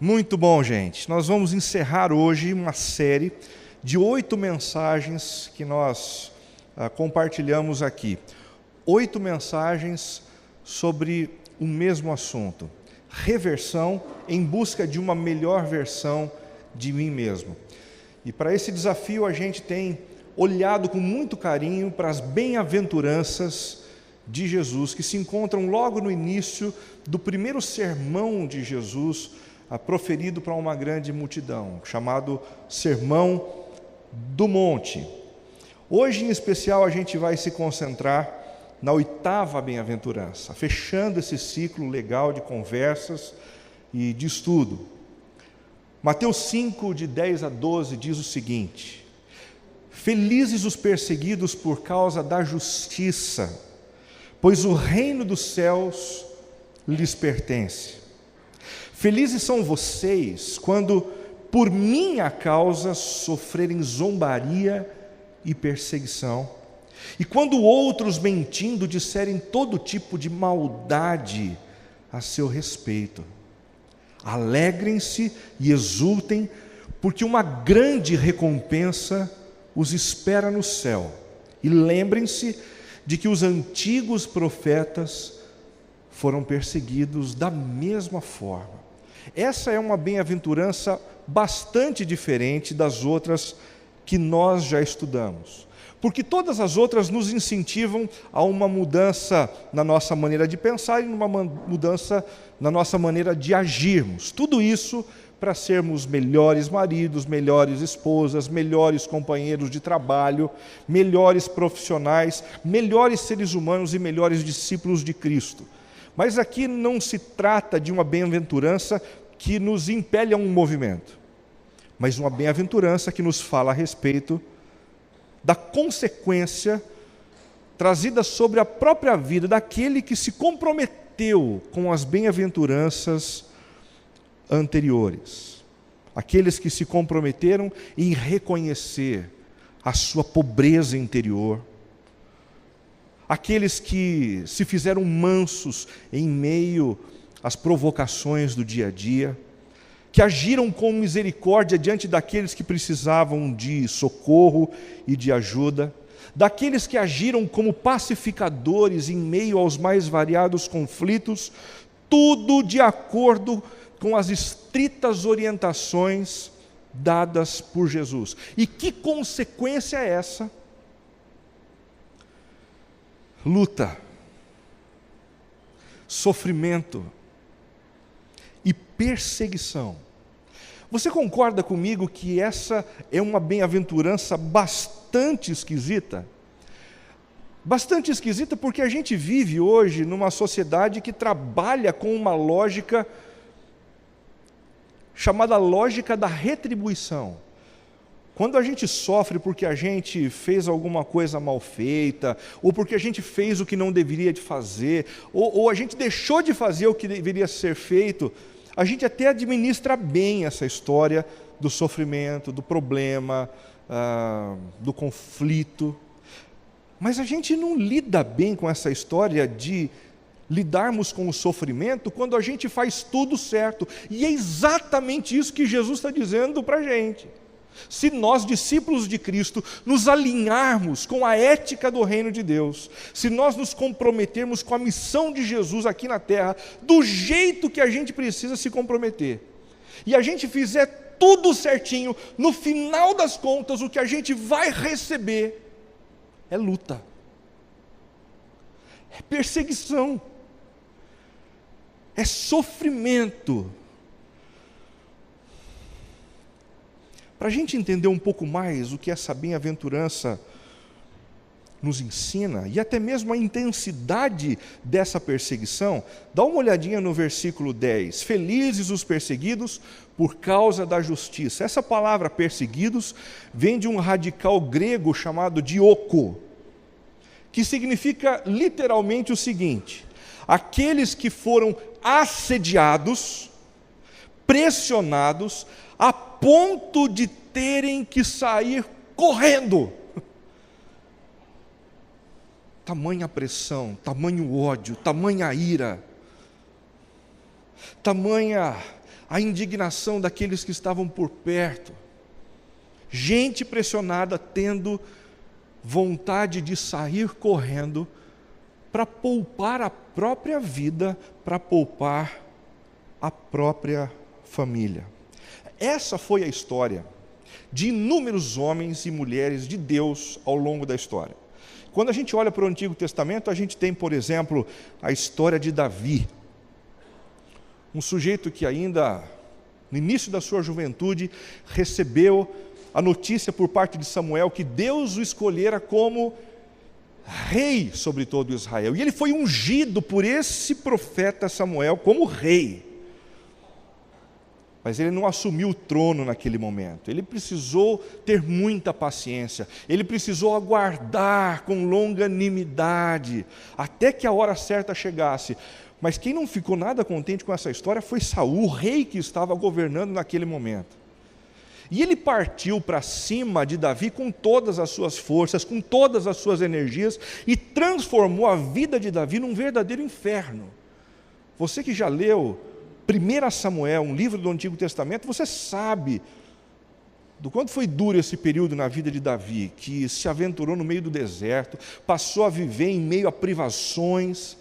Muito bom, gente. Nós vamos encerrar hoje uma série de 8 mensagens que nós compartilhamos aqui. 8 mensagens sobre o mesmo assunto. Reversão em busca de uma melhor versão de mim mesmo. E para esse desafio a gente tem olhado com muito carinho para as bem-aventuranças de Jesus, que se encontram logo no início do primeiro sermão de Jesus, proferido para uma grande multidão, chamado Sermão do Monte. Hoje, em especial, a gente vai se concentrar na 8ª bem-aventurança, fechando esse ciclo legal de conversas e de estudo. Mateus 5, de 10 a 12, diz o seguinte: Felizes os perseguidos por causa da justiça, pois o reino dos céus lhes pertence. Felizes são vocês quando, por minha causa, sofrerem zombaria e perseguição, e quando outros, mentindo, disserem todo tipo de maldade a seu respeito. Alegrem-se e exultem, porque uma grande recompensa os espera no céu. E lembrem-se de que os antigos profetas foram perseguidos da mesma forma. Essa é uma bem-aventurança bastante diferente das outras que nós já estudamos, porque todas as outras nos incentivam a uma mudança na nossa maneira de pensar e uma mudança na nossa maneira de agirmos. Tudo isso para sermos melhores maridos, melhores esposas, melhores companheiros de trabalho, melhores profissionais, melhores seres humanos e melhores discípulos de Cristo. Mas aqui não se trata de uma bem-aventurança que nos impele a um movimento, mas uma bem-aventurança que nos fala a respeito da consequência trazida sobre a própria vida daquele que se comprometeu com as bem-aventuranças anteriores. Aqueles que se comprometeram em reconhecer a sua pobreza interior, aqueles que se fizeram mansos em meio às provocações do dia a dia, que agiram com misericórdia diante daqueles que precisavam de socorro e de ajuda, daqueles que agiram como pacificadores em meio aos mais variados conflitos, tudo de acordo com as estritas orientações dadas por Jesus. E que consequência é essa? Luta, sofrimento e perseguição. Você concorda comigo que essa é uma bem-aventurança bastante esquisita? Bastante esquisita porque a gente vive hoje numa sociedade que trabalha com uma lógica chamada lógica da retribuição. Quando a gente sofre porque a gente fez alguma coisa mal feita, ou porque a gente fez o que não deveria de fazer, ou a gente deixou de fazer o que deveria ser feito, a gente até administra bem essa história do sofrimento, do problema, do conflito. Mas a gente não lida bem com essa história de lidarmos com o sofrimento quando a gente faz tudo certo. E é exatamente isso que Jesus está dizendo para a gente. Se nós, discípulos de Cristo, nos alinharmos com a ética do reino de Deus, se nós nos comprometermos com a missão de Jesus aqui na terra, do jeito que a gente precisa se comprometer, e a gente fizer tudo certinho, no final das contas, o que a gente vai receber é luta, é perseguição, é sofrimento. Para a gente entender um pouco mais o que essa bem-aventurança nos ensina, e até mesmo a intensidade dessa perseguição, dá uma olhadinha no versículo 10. Felizes os perseguidos por causa da justiça. Essa palavra perseguidos vem de um radical grego chamado dioko, que significa literalmente o seguinte: aqueles que foram assediados, pressionados, a ponto de terem que sair correndo. Tamanha pressão, tamanho ódio, tamanha ira, tamanha a indignação daqueles que estavam por perto. Gente pressionada, tendo vontade de sair correndo para poupar a própria vida, para poupar a própria família. Essa foi a história de inúmeros homens e mulheres de Deus ao longo da história. Quando a gente olha para o Antigo Testamento, a gente tem, por exemplo, a história de Davi. Um sujeito que ainda, no início da sua juventude, recebeu a notícia por parte de Samuel que Deus o escolhera como rei sobre todo Israel. E ele foi ungido por esse profeta Samuel como rei. Mas ele não assumiu o trono naquele momento. Ele precisou ter muita paciência. Ele precisou aguardar com longanimidade até que a hora certa chegasse. Mas quem não ficou nada contente com essa história foi Saul, o rei que estava governando naquele momento. E ele partiu para cima de Davi com todas as suas forças, com todas as suas energias, e transformou a vida de Davi num verdadeiro inferno. Você que já leu 1 Samuel, um livro do Antigo Testamento, você sabe do quanto foi duro esse período na vida de Davi, que se aventurou no meio do deserto, passou a viver em meio a privações,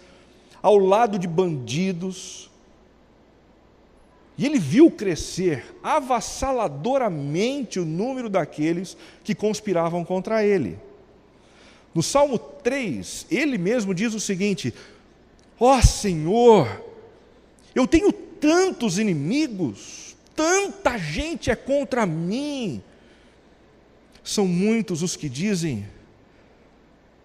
ao lado de bandidos, e ele viu crescer avassaladoramente o número daqueles que conspiravam contra ele. No Salmo 3, ele mesmo diz o seguinte: ó Senhor, eu tenho tantos inimigos, tanta gente é contra mim. São muitos os que dizem,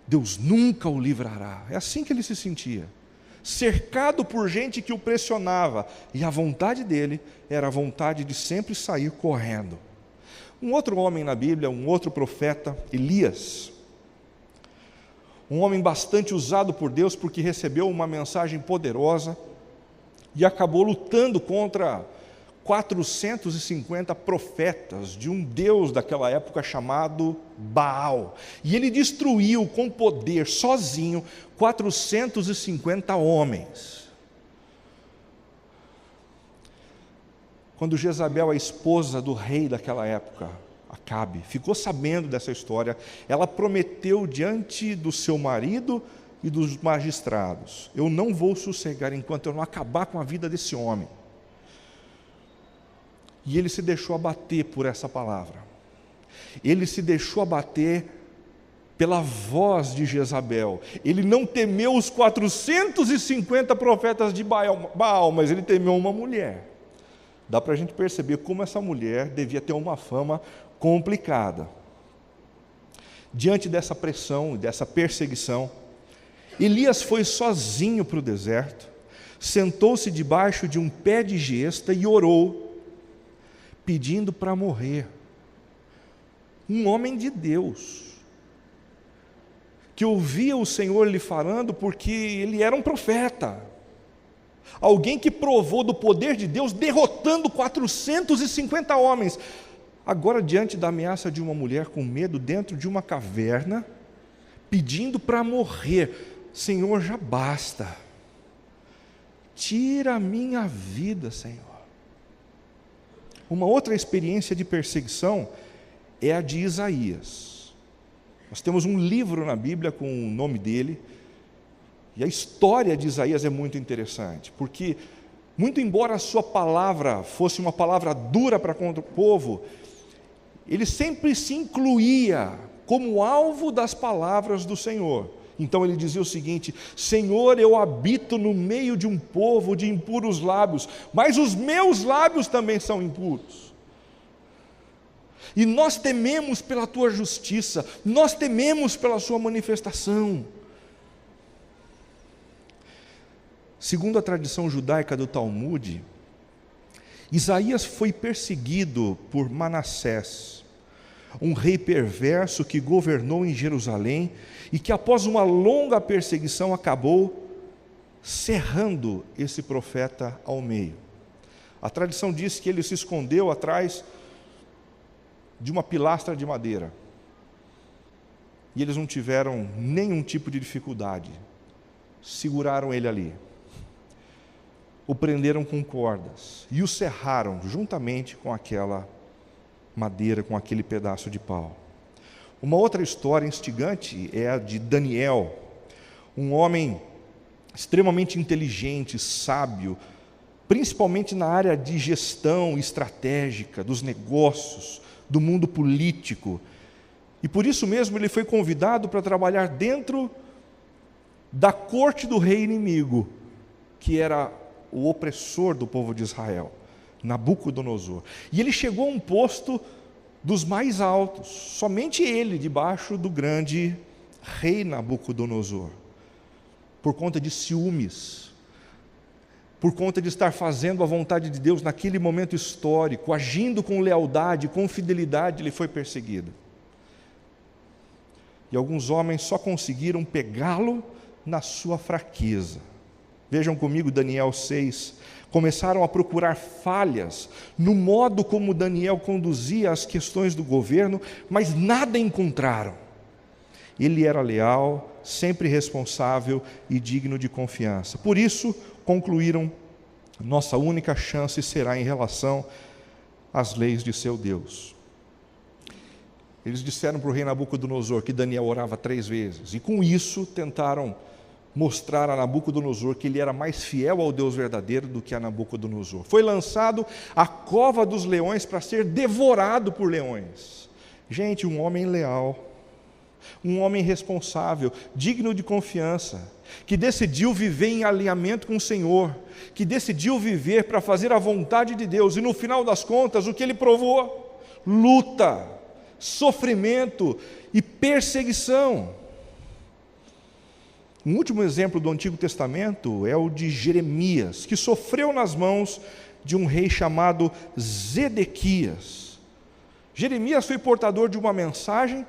Deus nunca o livrará. É assim que ele se sentia, cercado por gente que o pressionava, e a vontade dele era a vontade de sempre sair correndo. Um outro homem na Bíblia, um outro profeta, Elias, um homem bastante usado por Deus porque recebeu uma mensagem poderosa e acabou lutando contra 450 profetas de um deus daquela época chamado Baal. E ele destruiu com poder, sozinho, 450 homens. Quando Jezabel, a esposa do rei daquela época, Acabe, ficou sabendo dessa história, ela prometeu diante do seu marido e dos magistrados: eu não vou sossegar enquanto eu não acabar com a vida desse homem. E ele se deixou abater por essa palavra. Ele se deixou abater pela voz de Jezabel. Ele não temeu os 450 profetas de Baal, mas ele temeu uma mulher. Dá para a gente perceber como essa mulher devia ter uma fama complicada. Diante dessa pressão e dessa perseguição, Elias foi sozinho para o deserto, sentou-se debaixo de um pé de gesta e orou, pedindo para morrer. Um homem de Deus, que ouvia o Senhor lhe falando porque ele era um profeta, alguém que provou do poder de Deus derrotando 450 homens, agora diante da ameaça de uma mulher com medo dentro de uma caverna, pedindo para morrer: Senhor, já basta, tira a minha vida, Senhor. Uma outra experiência de perseguição é a de Isaías. Nós temos um livro na Bíblia com o nome dele, e a história de Isaías é muito interessante, porque, muito embora a sua palavra fosse uma palavra dura para contra o povo, ele sempre se incluía como alvo das palavras do Senhor. Então ele dizia o seguinte: Senhor, eu habito no meio de um povo de impuros lábios, mas os meus lábios também são impuros. E nós tememos pela tua justiça, nós tememos pela sua manifestação. Segundo a tradição judaica do Talmud, Isaías foi perseguido por Manassés, um rei perverso que governou em Jerusalém e que, após uma longa perseguição, acabou cerrando esse profeta ao meio. A tradição diz que ele se escondeu atrás de uma pilastra de madeira, e eles não tiveram nenhum tipo de dificuldade, seguraram ele ali. o prenderam com cordas e o cerraram juntamente com aquela madeira, com aquele pedaço de pau. Uma outra história instigante é a de Daniel, um homem extremamente inteligente, sábio, principalmente na área de gestão estratégica, dos negócios, do mundo político. E por isso mesmo ele foi convidado para trabalhar dentro da corte do rei inimigo, que era o opressor do povo de Israel, Nabucodonosor. E ele chegou a um posto dos mais altos, somente ele debaixo do grande rei Nabucodonosor, por conta de ciúmes, por conta de estar fazendo a vontade de Deus naquele momento histórico, agindo com lealdade, com fidelidade, ele foi perseguido. E alguns homens só conseguiram pegá-lo na sua fraqueza. Vejam comigo Daniel 6. Começaram a procurar falhas no modo como Daniel conduzia as questões do governo, mas nada encontraram. Ele era leal, sempre responsável e digno de confiança. Por isso, concluíram: nossa única chance será em relação às leis de seu Deus. Eles disseram para o rei Nabucodonosor que Daniel orava 3 vezes, e com isso tentaram mostrar a Nabucodonosor que ele era mais fiel ao Deus verdadeiro do que a Nabucodonosor. Foi lançado à cova dos leões para ser devorado por leões. Gente, um homem leal, um homem responsável, digno de confiança, que decidiu viver em alinhamento com o Senhor, que decidiu viver para fazer a vontade de Deus, e no final das contas, o que ele provou? Luta, sofrimento e perseguição. Um último exemplo do Antigo Testamento é o de Jeremias, que sofreu nas mãos de um rei chamado Zedequias. Jeremias foi portador de uma mensagem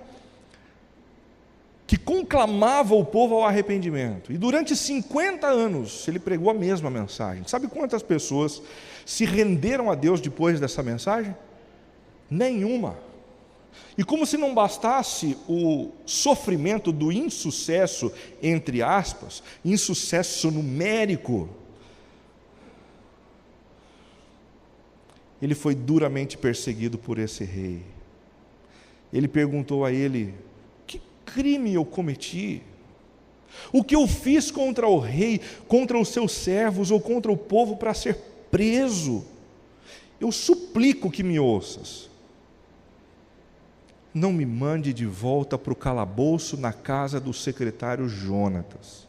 que conclamava o povo ao arrependimento. E durante 50 anos ele pregou a mesma mensagem. Sabe quantas pessoas se renderam a Deus depois dessa mensagem? Nenhuma. E como se não bastasse o sofrimento do insucesso, entre aspas, insucesso numérico, ele foi duramente perseguido por esse rei. Ele perguntou a ele: que crime eu cometi? O que eu fiz contra o rei, contra os seus servos ou contra o povo para ser preso? Eu suplico que me ouças. Não me mande de volta para o calabouço na casa do secretário Jonatas.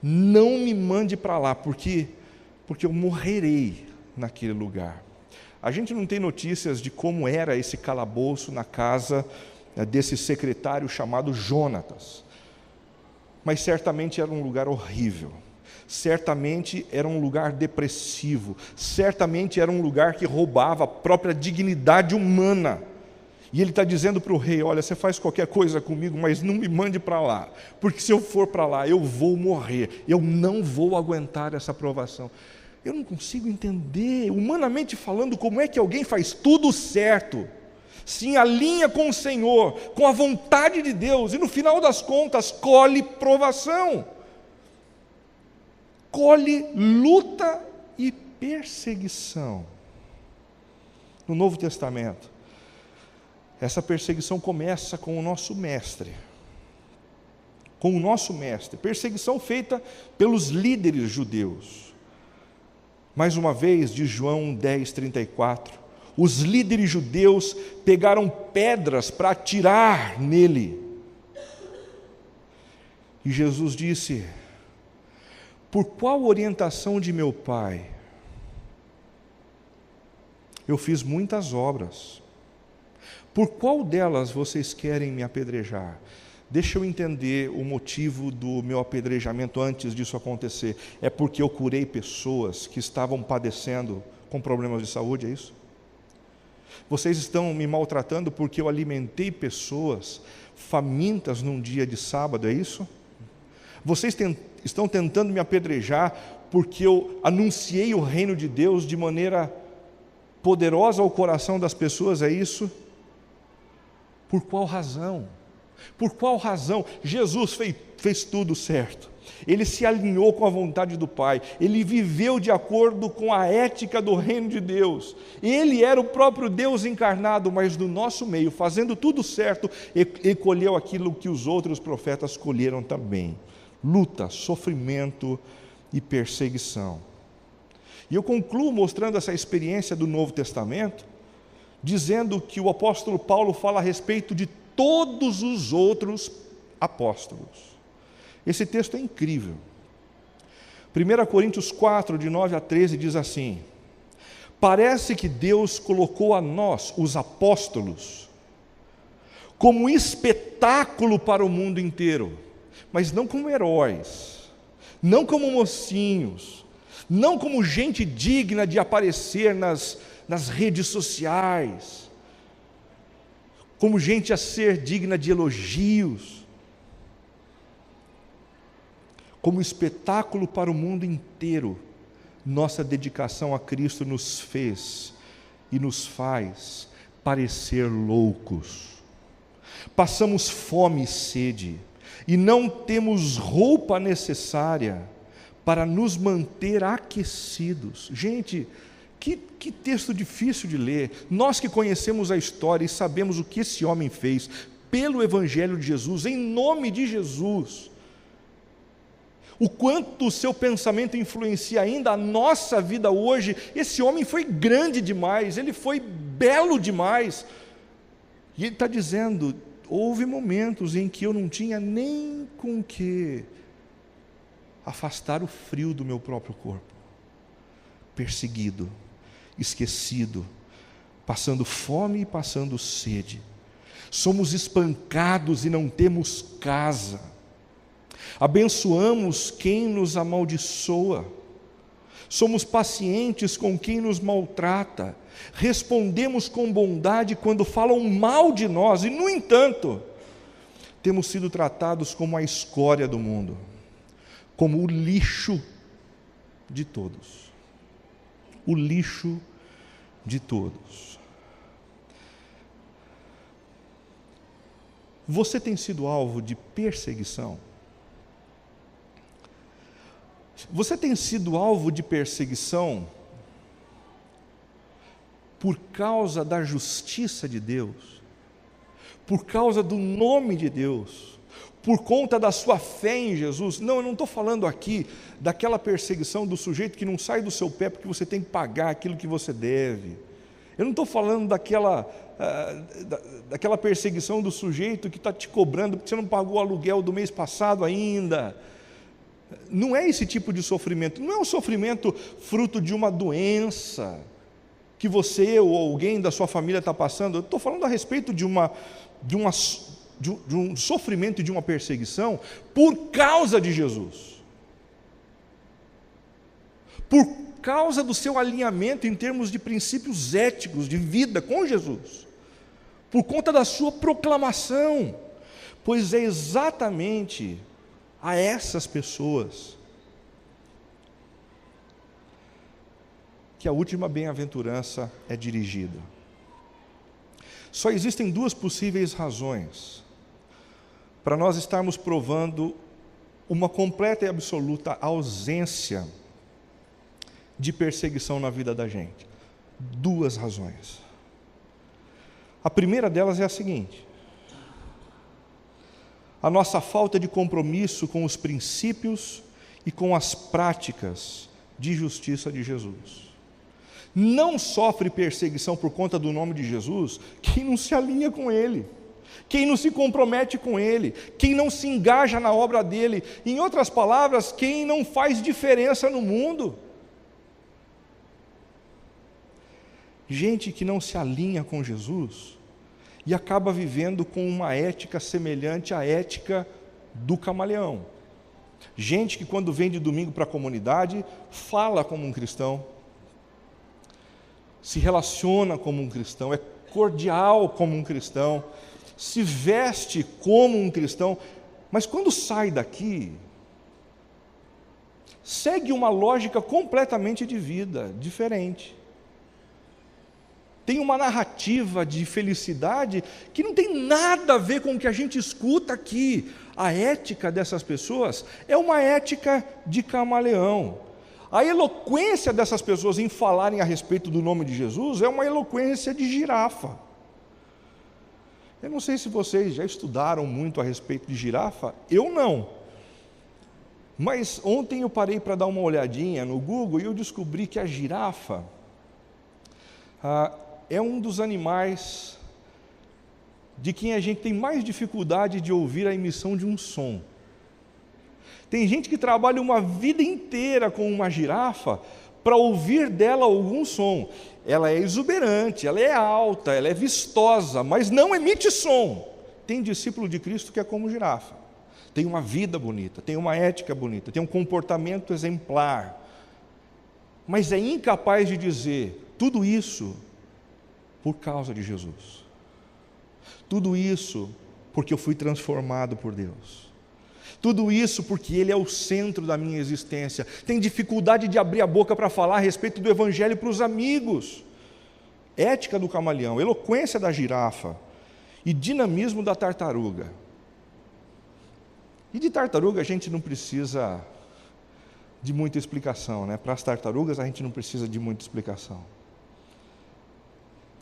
Não me mande para lá, porque eu morrerei naquele lugar. A gente não tem notícias de como era esse calabouço na casa desse secretário chamado Jonatas. Mas certamente era um lugar horrível. Certamente era um lugar depressivo. Certamente era um lugar que roubava a própria dignidade humana. E ele está dizendo para o rei: olha, você faz qualquer coisa comigo, mas não me mande para lá, porque se eu for para lá, eu vou morrer, eu não vou aguentar essa provação. Eu não consigo entender, humanamente falando, como é que alguém faz tudo certo, se alinha com o Senhor, com a vontade de Deus, e no final das contas, colhe provação, colhe luta e perseguição. No Novo Testamento, essa perseguição começa com o nosso mestre. Com o nosso mestre. Perseguição feita pelos líderes judeus. Mais uma vez, de João 10:34, os líderes judeus pegaram pedras para atirar nele. E Jesus disse: por qual orientação de meu Pai? Eu fiz muitas obras. Por qual delas vocês querem me apedrejar? Deixa eu entender o motivo do meu apedrejamento antes disso acontecer. É porque eu curei pessoas que estavam padecendo com problemas de saúde, é isso? Vocês estão me maltratando porque eu alimentei pessoas famintas num dia de sábado, é isso? Vocês estão tentando me apedrejar porque eu anunciei o reino de Deus de maneira poderosa ao coração das pessoas, é isso? Por qual razão? Por qual razão? Jesus fez tudo certo. ele se alinhou com a vontade do Pai, ele viveu de acordo com a ética do reino de Deus. Ele era o próprio Deus encarnado, mas no nosso meio, fazendo tudo certo, ele colheu aquilo que os outros profetas colheram também: luta, sofrimento e perseguição. E eu concluo mostrando essa experiência do Novo Testamento, dizendo que o apóstolo Paulo fala a respeito de todos os outros apóstolos. Esse texto é incrível. 1 Coríntios 4, de 9 a 13, diz assim: parece que Deus colocou a nós, os apóstolos, como espetáculo para o mundo inteiro, mas não como heróis, não como mocinhos, não como gente digna de aparecer nas redes sociais, como gente a ser digna de elogios, como espetáculo para o mundo inteiro. Nossa dedicação a Cristo nos fez e nos faz parecer loucos. Passamos fome e sede, e não temos roupa necessária para nos manter aquecidos. Gente, que texto difícil de ler. Nós que conhecemos a história e sabemos o que esse homem fez pelo Evangelho de Jesus, em nome de Jesus, o quanto o seu pensamento influencia ainda a nossa vida hoje. Esse homem foi grande demais, ele foi belo demais, e ele está dizendo: houve momentos em que eu não tinha nem com que afastar o frio do meu próprio corpo, perseguido, esquecido, passando fome e passando sede, somos espancados e não temos casa, abençoamos quem nos amaldiçoa, somos pacientes com quem nos maltrata, respondemos com bondade quando falam mal de nós, e no entanto, temos sido tratados como a escória do mundo, como o lixo de todos. O lixo de todos. Você tem sido alvo de perseguição? Você tem sido alvo de perseguição por causa da justiça de Deus, por causa do nome de Deus, por conta da sua fé em Jesus? Não, eu não estou falando aqui daquela perseguição do sujeito que não sai do seu pé porque você tem que pagar aquilo que você deve. Eu não estou falando daquela perseguição do sujeito que está te cobrando porque você não pagou o aluguel do mês passado ainda. Não é esse tipo de sofrimento. Não é um sofrimento fruto de uma doença que você ou alguém da sua família está passando. Eu estou falando a respeito de um sofrimento e de uma perseguição por causa de Jesus, por causa do seu alinhamento em termos de princípios éticos, de vida com Jesus, por conta da sua proclamação, pois é exatamente a essas pessoas que a última bem-aventurança é dirigida. Só existem duas possíveis razões para nós estarmos provando uma completa e absoluta ausência de perseguição na vida da gente. Duas razões. A primeira delas é a seguinte: a nossa falta de compromisso com os princípios e com as práticas de justiça de Jesus. Não sofre perseguição por conta do nome de Jesus quem não se alinha com Ele, quem não se compromete com Ele, quem não se engaja na obra dEle. Em outras palavras, quem não faz diferença no mundo. Gente que não se alinha com Jesus e acaba vivendo com uma ética semelhante à ética do camaleão. Gente que quando vem de domingo para a comunidade, fala como um cristão, se relaciona como um cristão, é cordial como um cristão, se veste como um cristão, mas quando sai daqui, segue uma lógica completamente de vida, diferente. tem uma narrativa de felicidade que não tem nada a ver com o que a gente escuta aqui. A ética dessas pessoas é uma ética de camaleão. A eloquência dessas pessoas em falarem a respeito do nome de Jesus é uma eloquência de girafa. Eu não sei se vocês já estudaram muito a respeito de girafa, eu não. Mas ontem eu parei para dar uma olhadinha no Google e eu descobri que a girafa é um dos animais de quem a gente tem mais dificuldade de ouvir a emissão de um som. Tem gente que trabalha uma vida inteira com uma girafa para ouvir dela algum som. Ela é exuberante, ela é alta, ela é vistosa, mas não emite som. Tem discípulo de Cristo que é como girafa. Tem uma vida bonita, tem uma ética bonita, tem um comportamento exemplar, mas é incapaz de dizer tudo isso por causa de Jesus. Tudo isso porque eu fui transformado por Deus. Tudo isso porque Ele é o centro da minha existência. Tem dificuldade de abrir a boca para falar a respeito do Evangelho para os amigos. Ética do camaleão, eloquência da girafa e dinamismo da tartaruga. E de tartaruga a gente não precisa de muita explicação, né? Para as tartarugas a gente não precisa de muita explicação.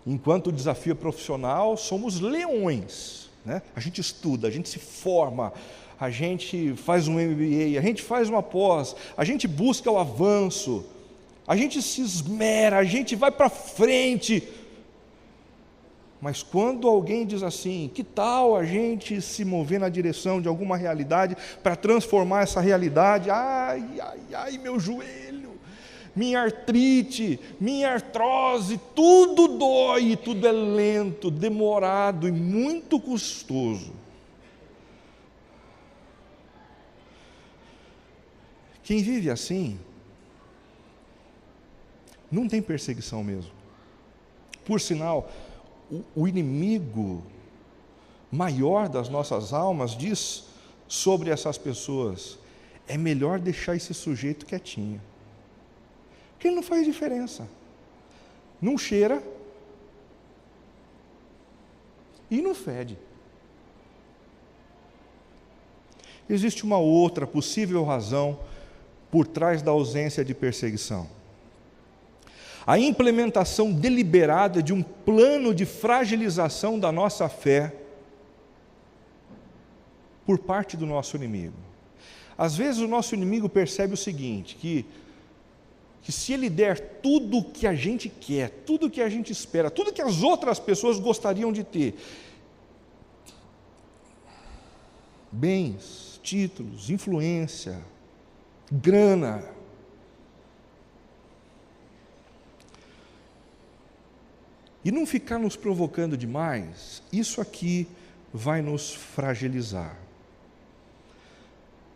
Enquanto o desafio é profissional, somos leões, né? A gente estuda, a gente se forma, a gente faz um MBA, a gente faz uma pós, a gente busca o avanço, a gente se esmera, a gente vai para frente. Mas quando alguém diz assim, que tal a gente se mover na direção de alguma realidade para transformar essa realidade? Ai, meu joelho, minha artrite, minha artrose, tudo dói, tudo é lento, demorado e muito custoso. Quem vive assim, não tem perseguição mesmo. Por sinal, o inimigo maior das nossas almas diz sobre essas pessoas: é melhor deixar esse sujeito quietinho, porque ele não faz diferença, não cheira e não fede. Existe uma outra possível razão por trás da ausência de perseguição: a implementação deliberada de um plano de fragilização da nossa fé por parte do nosso inimigo. Às vezes o nosso inimigo percebe o seguinte, que se ele der tudo o que a gente quer, tudo o que a gente espera, tudo que as outras pessoas gostariam de ter, bens, títulos, influência, grana, e não ficar nos provocando demais, isso aqui vai nos fragilizar.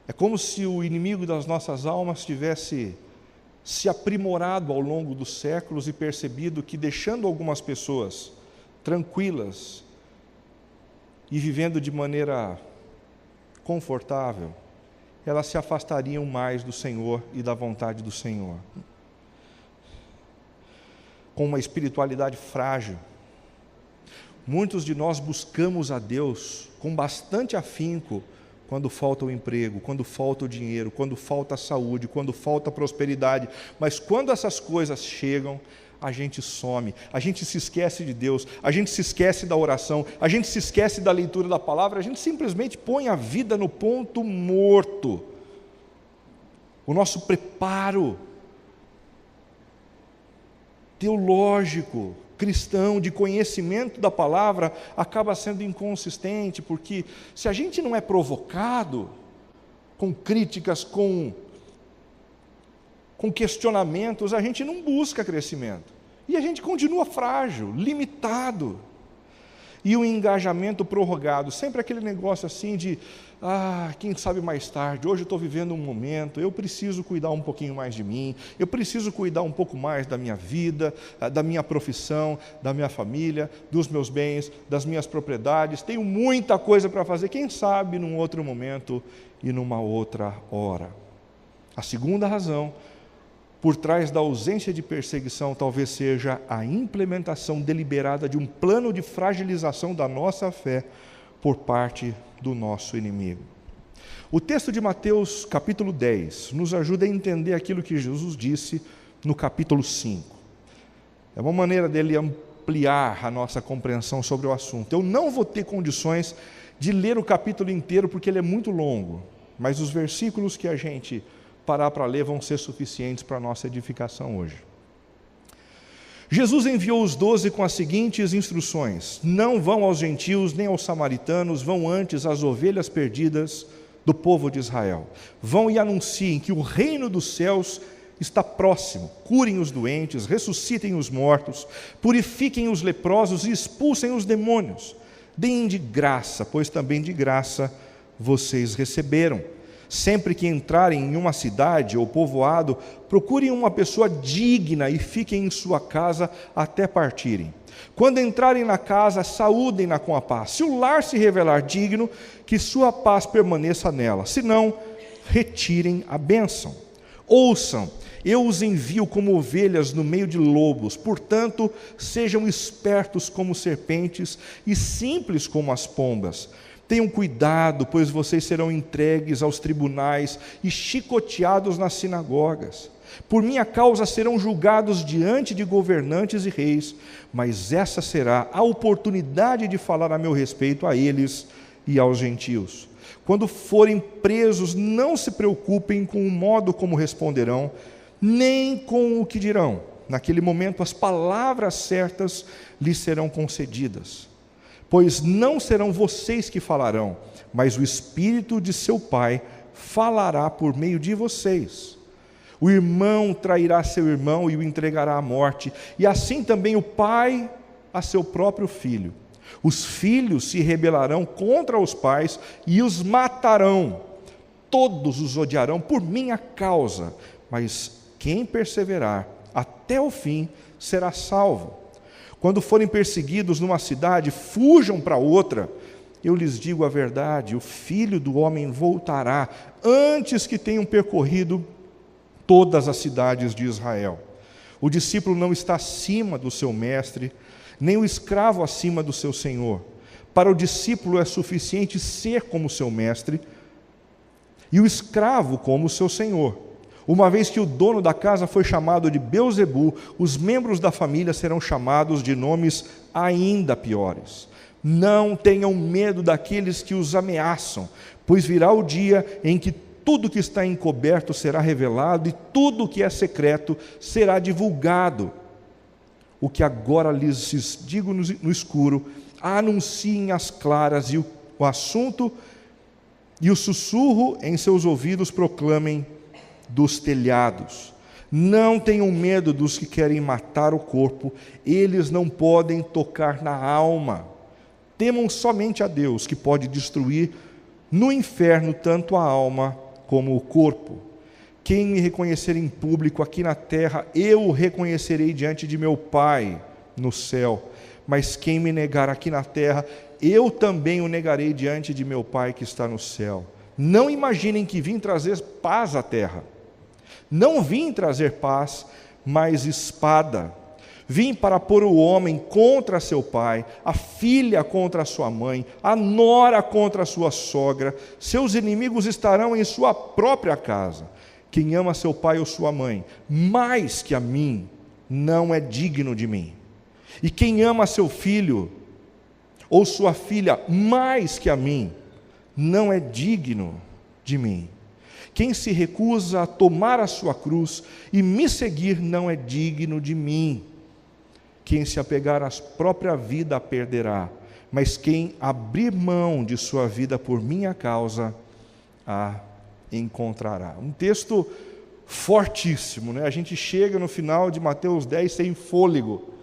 É como se o inimigo das nossas almas tivesse se aprimorado ao longo dos séculos e percebido que, deixando algumas pessoas tranquilas e vivendo de maneira confortável, elas se afastariam mais do Senhor e da vontade do Senhor. Com uma espiritualidade frágil, muitos de nós buscamos a Deus com bastante afinco quando falta o emprego, quando falta o dinheiro, quando falta a saúde, quando falta a prosperidade, mas quando essas coisas chegam, a gente some, a gente se esquece de Deus, a gente se esquece da oração, a gente se esquece da leitura da palavra, a gente simplesmente põe a vida no ponto morto. O nosso preparo teológico, cristão, de conhecimento da palavra, acaba sendo inconsistente, porque se a gente não é provocado com críticas, com questionamentos, a gente não busca crescimento. E a gente continua frágil, limitado. E o engajamento prorrogado, sempre aquele negócio assim de, quem sabe mais tarde, hoje eu estou vivendo um momento, eu preciso cuidar um pouquinho mais de mim, eu preciso cuidar um pouco mais da minha vida, da minha profissão, da minha família, dos meus bens, das minhas propriedades, tenho muita coisa para fazer, quem sabe num outro momento e numa outra hora. A segunda razão por trás da ausência de perseguição, talvez seja a implementação deliberada de um plano de fragilização da nossa fé por parte do nosso inimigo. O texto de Mateus, capítulo 10, nos ajuda a entender aquilo que Jesus disse no capítulo 5. É uma maneira dele ampliar a nossa compreensão sobre o assunto. Eu não vou ter condições de ler o capítulo inteiro, porque ele é muito longo, mas os versículos que a gente parar para ler vão ser suficientes para a nossa edificação hoje. Jesus enviou os 12 com as seguintes instruções: não vão aos gentios nem aos samaritanos, vão antes às ovelhas perdidas do povo de Israel. Vão e anunciem que o reino dos céus está próximo. Curem os doentes, ressuscitem os mortos, purifiquem os leprosos e expulsem os demônios. Deem de graça, pois também de graça vocês receberam. Sempre que entrarem em uma cidade ou povoado, procurem uma pessoa digna e fiquem em sua casa até partirem. Quando entrarem na casa, saúdem-na com a paz. Se o lar se revelar digno, que sua paz permaneça nela. Se não, retirem a bênção. Ouçam, eu os envio como ovelhas no meio de lobos, portanto, sejam espertos como serpentes e simples como as pombas. Tenham cuidado, pois vocês serão entregues aos tribunais e chicoteados nas sinagogas. Por minha causa serão julgados diante de governantes e reis, mas essa será a oportunidade de falar a meu respeito a eles e aos gentios. Quando forem presos, não se preocupem com o modo como responderão, nem com o que dirão. Naquele momento, as palavras certas lhes serão concedidas. Pois não serão vocês que falarão, mas o Espírito de seu Pai falará por meio de vocês. O irmão trairá seu irmão e o entregará à morte, e assim também o pai a seu próprio filho. Os filhos se rebelarão contra os pais e os matarão. Todos os odiarão por minha causa, mas quem perseverar até o fim será salvo. Quando forem perseguidos numa cidade, fujam para outra. Eu lhes digo a verdade, o Filho do Homem voltará antes que tenham percorrido todas as cidades de Israel. O discípulo não está acima do seu mestre, nem o escravo acima do seu senhor. Para o discípulo é suficiente ser como seu mestre, e o escravo como seu senhor. Uma vez que o dono da casa foi chamado de Belzebu, os membros da família serão chamados de nomes ainda piores. Não tenham medo daqueles que os ameaçam, pois virá o dia em que tudo que está encoberto será revelado e tudo que é secreto será divulgado. O que agora lhes digo no escuro, anunciem às claras, e o assunto e o sussurro em seus ouvidos proclamem dos telhados. Não tenham medo dos que querem matar o corpo, eles não podem tocar na alma. Temam somente a Deus, que pode destruir no inferno tanto a alma como o corpo. Quem me reconhecer em público aqui na terra, eu o reconhecerei diante de meu Pai no céu. Mas quem me negar aqui na terra, eu também o negarei diante de meu Pai que está no céu. Não imaginem que vim trazer paz à terra. Não vim trazer paz, mas espada. Vim para pôr o homem contra seu pai, a filha contra sua mãe, a nora contra sua sogra. Seus inimigos estarão em sua própria casa. Quem ama seu pai ou sua mãe mais que a mim, não é digno de mim. E quem ama seu filho ou sua filha mais que a mim, não é digno de mim. Quem se recusa a tomar a sua cruz e me seguir não é digno de mim. Quem se apegar à própria vida a perderá, mas quem abrir mão de sua vida por minha causa, a encontrará. Um texto fortíssimo, né? A gente chega no final de Mateus 10 sem fôlego.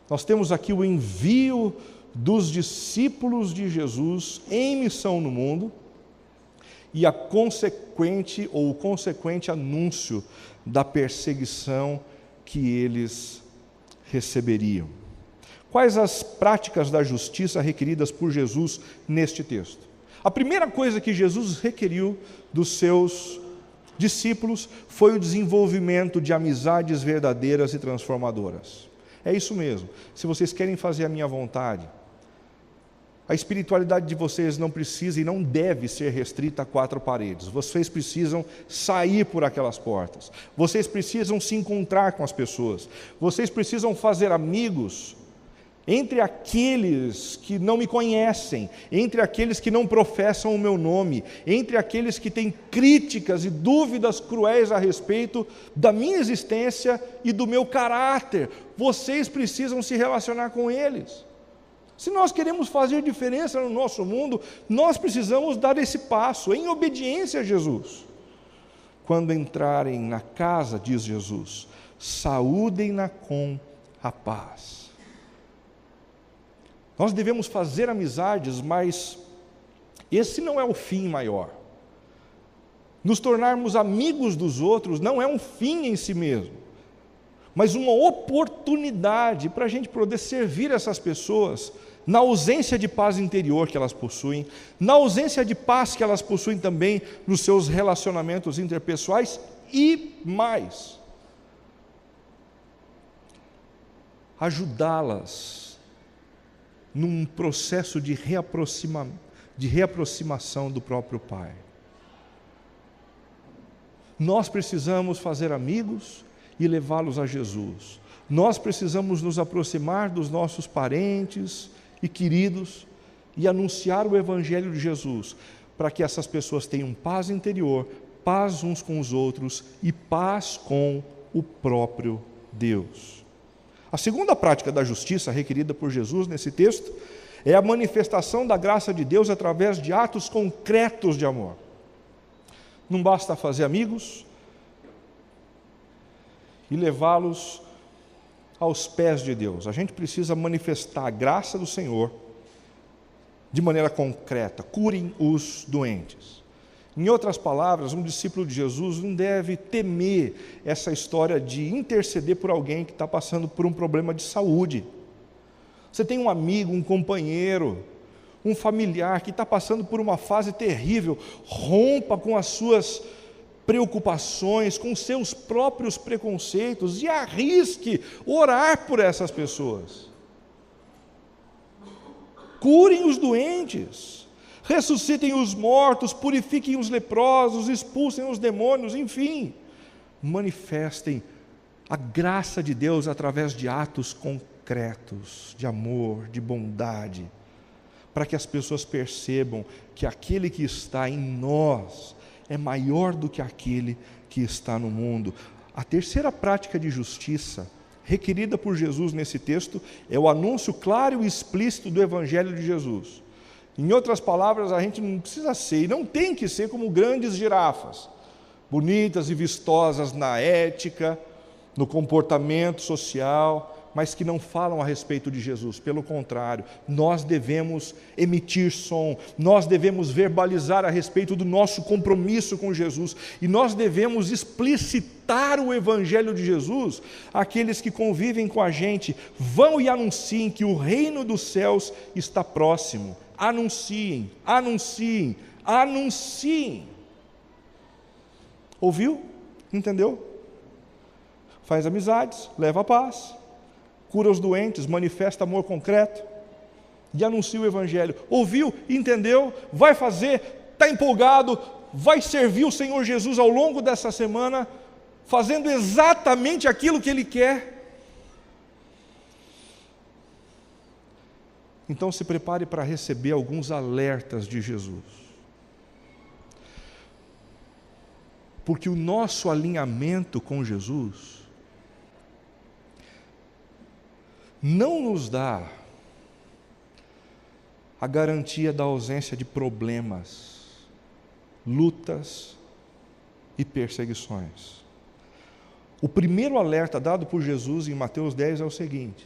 Nós temos aqui o envio dos discípulos de Jesus em missão no mundo, e o consequente anúncio da perseguição que eles receberiam. Quais as práticas da justiça requeridas por Jesus neste texto? A primeira coisa que Jesus requeriu dos seus discípulos foi o desenvolvimento de amizades verdadeiras e transformadoras. É isso mesmo. Se vocês querem fazer a minha vontade, a espiritualidade de vocês não precisa e não deve ser restrita a 4 paredes. Vocês precisam sair por aquelas portas. Vocês precisam se encontrar com as pessoas. Vocês precisam fazer amigos entre aqueles que não me conhecem, entre aqueles que não professam o meu nome, entre aqueles que têm críticas e dúvidas cruéis a respeito da minha existência e do meu caráter. Vocês precisam se relacionar com eles. Se nós queremos fazer diferença no nosso mundo, nós precisamos dar esse passo em obediência a Jesus. Quando entrarem na casa, diz Jesus, saúdem-na com a paz. Nós devemos fazer amizades, mas esse não é o fim maior. Nos tornarmos amigos dos outros não é um fim em si mesmo, mas uma oportunidade para a gente poder servir essas pessoas na ausência de paz interior que elas possuem, na ausência de paz que elas possuem também nos seus relacionamentos interpessoais e mais. Ajudá-las num processo de reaproximação do próprio Pai. Nós precisamos fazer amigos e levá-los a Jesus. Nós precisamos nos aproximar dos nossos parentes e queridos e anunciar o Evangelho de Jesus, para que essas pessoas tenham paz interior, paz uns com os outros e paz com o próprio Deus. A segunda prática da justiça requerida por Jesus nesse texto é a manifestação da graça de Deus através de atos concretos de amor. Não basta fazer amigos e levá-los aos pés de Deus. A gente precisa manifestar a graça do Senhor de maneira concreta. Curem os doentes. Em outras palavras, um discípulo de Jesus não deve temer essa história de interceder por alguém que está passando por um problema de saúde. Você tem um amigo, um companheiro, um familiar que está passando por uma fase terrível, rompa com as suas preocupações, com seus próprios preconceitos e arrisque orar por essas pessoas. Curem os doentes, ressuscitem os mortos, purifiquem os leprosos, expulsem os demônios, enfim, manifestem a graça de Deus através de atos concretos, de amor, de bondade, para que as pessoas percebam que aquele que está em nós é maior do que aquele que está no mundo. A terceira prática de justiça requerida por Jesus nesse texto é o anúncio claro e explícito do Evangelho de Jesus. Em outras palavras, a gente não precisa ser, e não tem que ser como grandes girafas, bonitas e vistosas na ética, no comportamento social, mas que não falam a respeito de Jesus. Pelo contrário, nós devemos emitir som, nós devemos verbalizar a respeito do nosso compromisso com Jesus, e nós devemos explicitar o Evangelho de Jesus àqueles que convivem com a gente. Vão e anunciem que o reino dos céus está próximo. Anunciem, anunciem, anunciem. Ouviu? Entendeu? Faz amizades, leva a paz, cura os doentes, manifesta amor concreto e anuncia o Evangelho. Ouviu? Entendeu? Vai fazer, está empolgado, vai servir o Senhor Jesus ao longo dessa semana, fazendo exatamente aquilo que Ele quer. Então se prepare para receber alguns alertas de Jesus. Porque o nosso alinhamento com Jesus não nos dá a garantia da ausência de problemas, lutas e perseguições. O primeiro alerta dado por Jesus em Mateus 10 é o seguinte: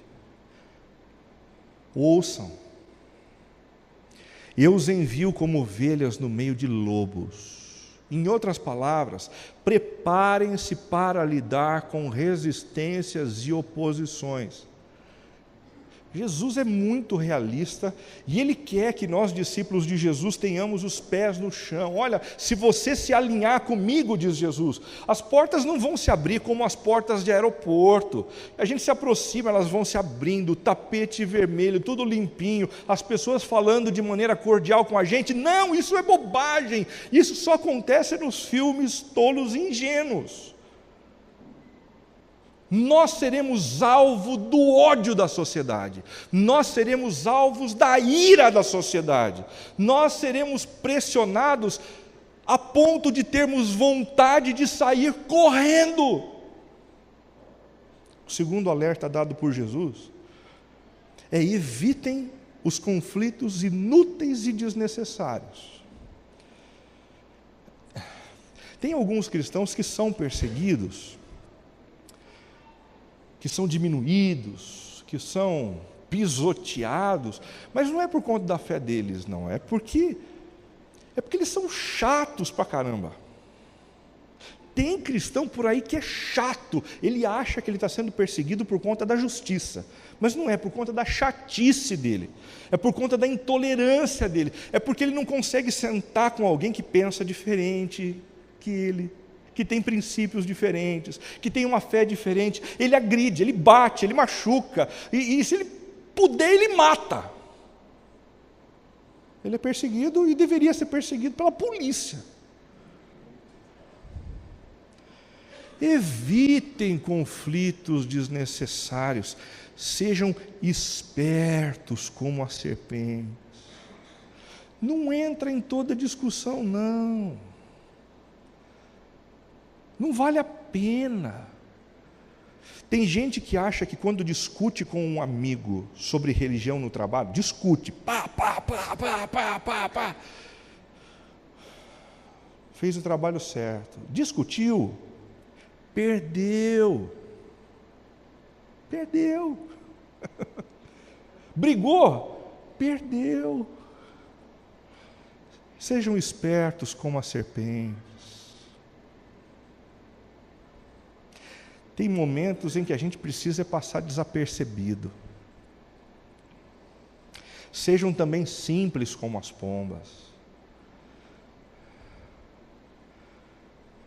ouçam, eu os envio como ovelhas no meio de lobos. Em outras palavras, preparem-se para lidar com resistências e oposições. Jesus é muito realista e Ele quer que nós, discípulos de Jesus, tenhamos os pés no chão. Olha, se você se alinhar comigo, diz Jesus, as portas não vão se abrir como as portas de aeroporto. A gente se aproxima, elas vão se abrindo, tapete vermelho, tudo limpinho, as pessoas falando de maneira cordial com a gente. Não, isso é bobagem, isso só acontece nos filmes tolos e ingênuos. Nós seremos alvo do ódio da sociedade, nós seremos alvos da ira da sociedade, nós seremos pressionados a ponto de termos vontade de sair correndo. O segundo alerta dado por Jesus é: evitem os conflitos inúteis e desnecessários. Tem alguns cristãos que são perseguidos, que são diminuídos, que são pisoteados, mas não é por conta da fé deles, não, é porque eles são chatos pra caramba. Tem cristão por aí que é chato, ele acha que ele está sendo perseguido por conta da justiça, mas não é por conta da chatice dele, é por conta da intolerância dele, é porque ele não consegue sentar com alguém que pensa diferente que ele, que tem princípios diferentes, que tem uma fé diferente. Ele agride, ele bate, ele machuca, e se ele puder, ele mata. Ele é perseguido e deveria ser perseguido pela polícia. Evitem conflitos desnecessários, sejam espertos como as serpentes. Não entra em toda discussão, não. Não vale a pena. Tem gente que acha que quando discute com um amigo sobre religião no trabalho, discute, pá, fez o trabalho certo, discutiu, perdeu, brigou, perdeu. Sejam espertos como as serpentes. Tem momentos em que a gente precisa passar desapercebido. Sejam também simples como as pombas.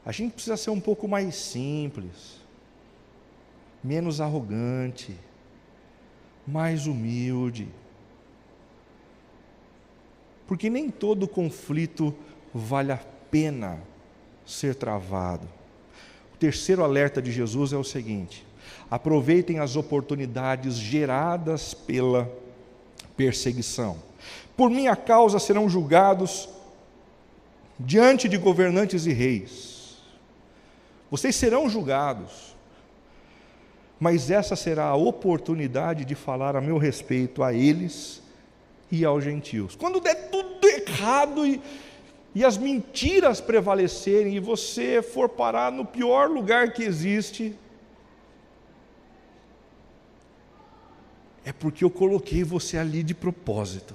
A gente precisa ser um pouco mais simples, menos arrogante, mais humilde. Porque nem todo conflito vale a pena ser travado. O terceiro alerta de Jesus é o seguinte: aproveitem as oportunidades geradas pela perseguição. Por minha causa serão julgados diante de governantes e reis. Vocês serão julgados, mas essa será a oportunidade de falar a meu respeito a eles e aos gentios. Quando der tudo errado e as mentiras prevalecerem, e você for parar no pior lugar que existe, é porque eu coloquei você ali de propósito,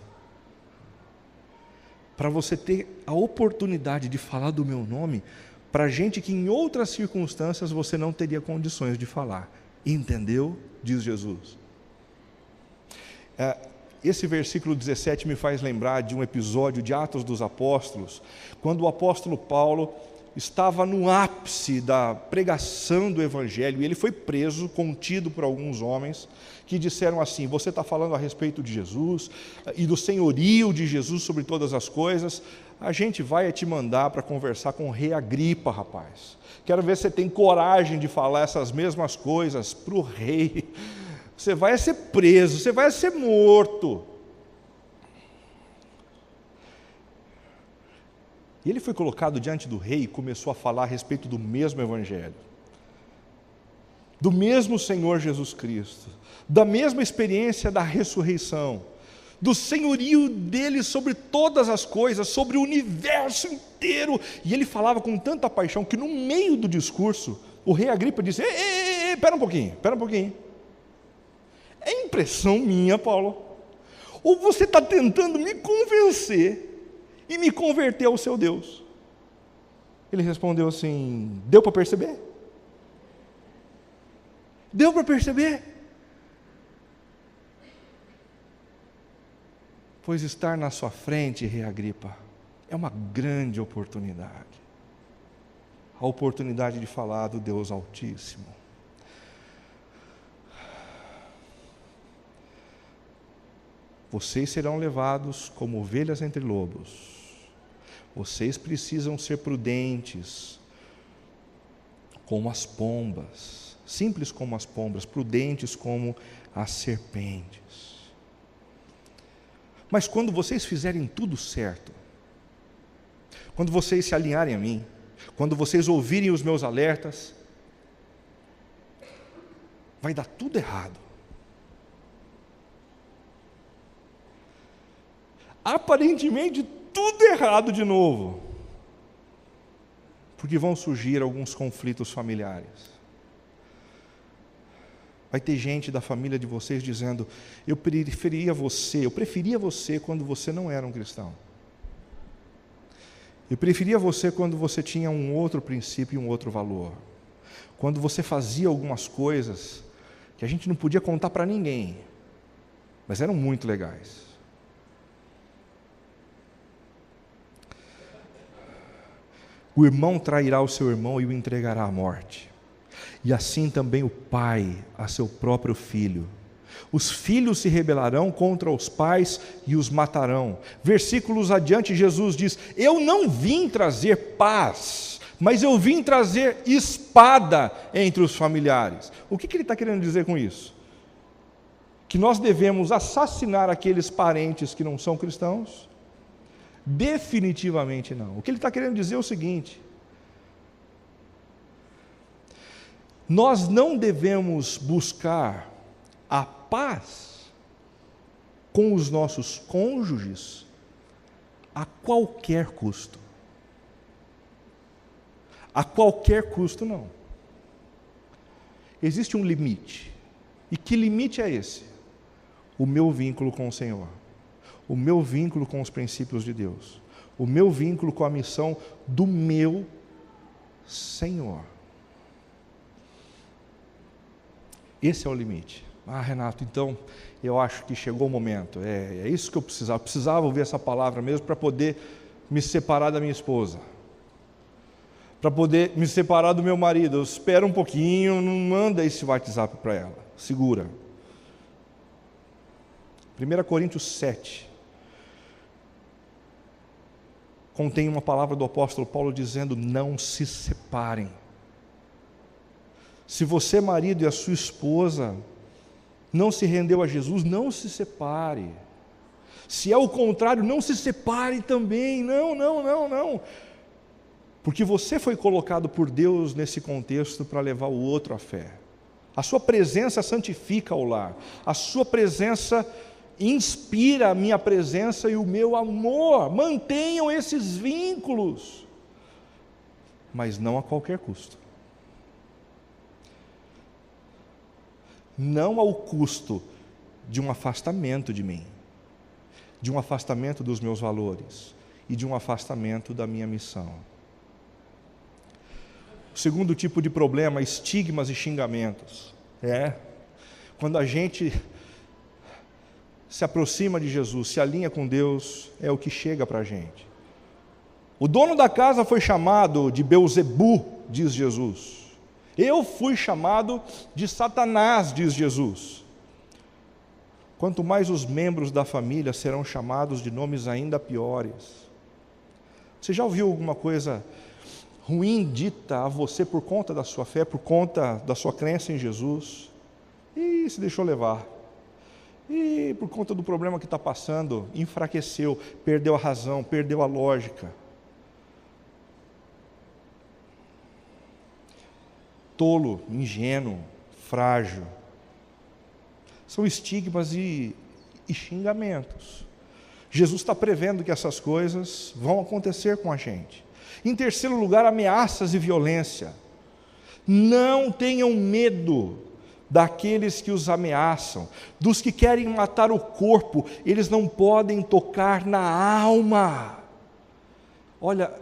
para você ter a oportunidade de falar do meu nome, para gente que em outras circunstâncias você não teria condições de falar. Entendeu? Diz Jesus. Esse versículo 17 me faz lembrar de um episódio de Atos dos Apóstolos, quando o apóstolo Paulo estava no ápice da pregação do Evangelho, e ele foi preso, contido por alguns homens, que disseram assim: você está falando a respeito de Jesus, e do senhorio de Jesus sobre todas as coisas, a gente vai te mandar para conversar com o rei Agripa, rapaz. Quero ver se você tem coragem de falar essas mesmas coisas para o rei. Você vai ser preso, você vai ser morto. E ele foi colocado diante do rei e começou a falar a respeito do mesmo Evangelho, do mesmo Senhor Jesus Cristo, da mesma experiência da ressurreição, do senhorio dele sobre todas as coisas, sobre o universo inteiro. E ele falava com tanta paixão que no meio do discurso, o rei Agripa disse: ei, espera um pouquinho. É impressão minha, Paulo? Ou você está tentando me convencer e me converter ao seu Deus? Ele respondeu assim: deu para perceber? Deu para perceber? pois estar na sua frente, rei Agripa, é uma grande oportunidade. A oportunidade de falar do Deus Altíssimo. Vocês serão levados como ovelhas entre lobos. Vocês precisam ser prudentes, como as pombas, simples como as pombas, prudentes como as serpentes. Mas quando vocês fizerem tudo certo, quando vocês se alinharem a mim, quando vocês ouvirem os meus alertas, vai dar tudo errado. Aparentemente tudo errado de novo, porque vão surgir alguns conflitos familiares. Vai ter gente da família de vocês dizendo: eu preferia você quando você não era um cristão. Eu preferia você quando você tinha um outro princípio e um outro valor. Quando você fazia algumas coisas que a gente não podia contar para ninguém, mas eram muito legais. O irmão trairá o seu irmão e o entregará à morte. E assim também o pai a seu próprio filho. Os filhos se rebelarão contra os pais e os matarão. Versículos adiante, Jesus diz: eu não vim trazer paz, mas eu vim trazer espada entre os familiares. O que ele está querendo dizer com isso? Que nós devemos assassinar aqueles parentes que não são cristãos? Definitivamente não. O que ele está querendo dizer é o seguinte: nós não devemos buscar a paz com os nossos cônjuges a qualquer custo. A qualquer custo, não. Existe um limite. E que limite é esse? O meu vínculo com o Senhor. O meu vínculo com os princípios de Deus. O meu vínculo com a missão do meu Senhor. Esse é o limite. Ah, Renato, então eu acho que chegou o momento. É isso que eu precisava. Eu precisava ouvir essa palavra mesmo para poder me separar da minha esposa. Para poder me separar do meu marido. Espera um pouquinho, não manda esse WhatsApp para ela. Segura. 1 Coríntios 7. Contém uma palavra do apóstolo Paulo dizendo: não se separem. Se você, marido, e a sua esposa não se rendeu a Jesus, não se separe. Se é o contrário, não se separe também. Não. Porque você foi colocado por Deus nesse contexto para levar o outro à fé. A sua presença santifica o lar. A sua presença inspira a minha presença e o meu amor. Mantenham esses vínculos, mas não a qualquer custo. Não ao custo de um afastamento de mim, de um afastamento dos meus valores e de um afastamento da minha missão. O segundo tipo de problema, estigmas e xingamentos. Quando a gente se aproxima de Jesus, se alinha com Deus, é o que chega para a gente. O dono da casa foi chamado de Beelzebu, diz Jesus. Eu fui chamado de Satanás, diz Jesus. Quanto mais os membros da família serão chamados de nomes ainda piores. Você já ouviu alguma coisa ruim dita a você por conta da sua fé, por conta da sua crença em Jesus? E se deixou levar. E por conta do problema que está passando, enfraqueceu, perdeu a razão, perdeu a lógica. Tolo, ingênuo, frágil. São estigmas e xingamentos. Jesus está prevendo que essas coisas vão acontecer com a gente. Em terceiro lugar, ameaças e violência. Não tenham medo daqueles que os ameaçam, dos que querem matar o corpo, eles não podem tocar na alma. Olha,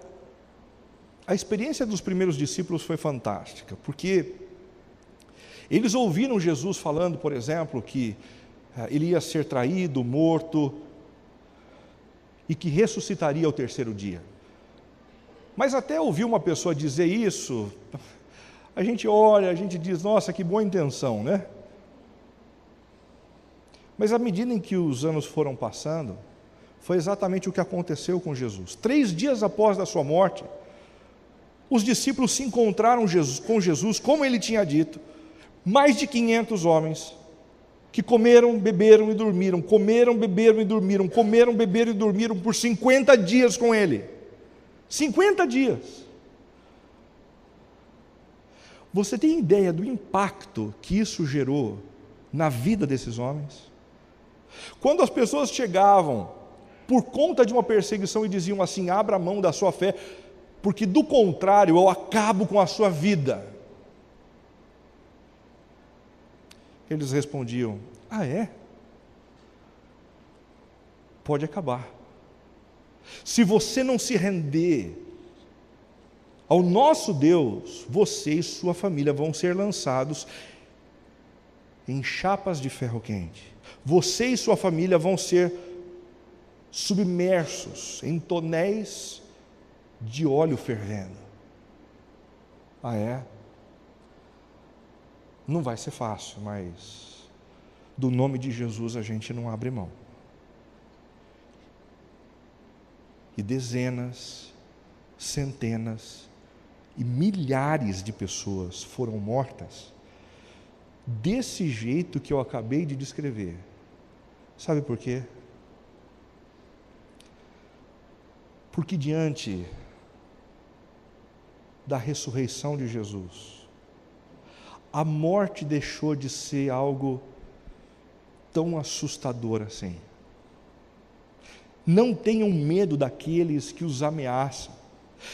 a experiência dos primeiros discípulos foi fantástica, porque eles ouviram Jesus falando, por exemplo, que ele ia ser traído, morto, e que ressuscitaria ao terceiro dia. Mas até ouvir uma pessoa dizer isso, a gente olha, a gente diz, nossa, que boa intenção, né? Mas à medida em que os anos foram passando, foi exatamente o que aconteceu com Jesus. 3 dias após a sua morte, os discípulos se encontraram com Jesus, como ele tinha dito, mais de 500 homens, que comeram, beberam e dormiram, comeram, beberam e dormiram, comeram, beberam e dormiram por 50 dias com ele. 50 dias. Você tem ideia do impacto que isso gerou na vida desses homens? Quando as pessoas chegavam por conta de uma perseguição e diziam assim, abra mão da sua fé, porque do contrário eu acabo com a sua vida. Eles respondiam, ah é? Pode acabar. Se você não se render ao nosso Deus, você e sua família vão ser lançados em chapas de ferro quente. Você e sua família vão ser submersos em tonéis de óleo fervendo. Ah é? Não vai ser fácil, mas do nome de Jesus a gente não abre mão. E dezenas, centenas e milhares de pessoas foram mortas desse jeito que eu acabei de descrever. Sabe por quê? Porque diante da ressurreição de Jesus, a morte deixou de ser algo tão assustador assim. Não tenham medo daqueles que os ameaçam.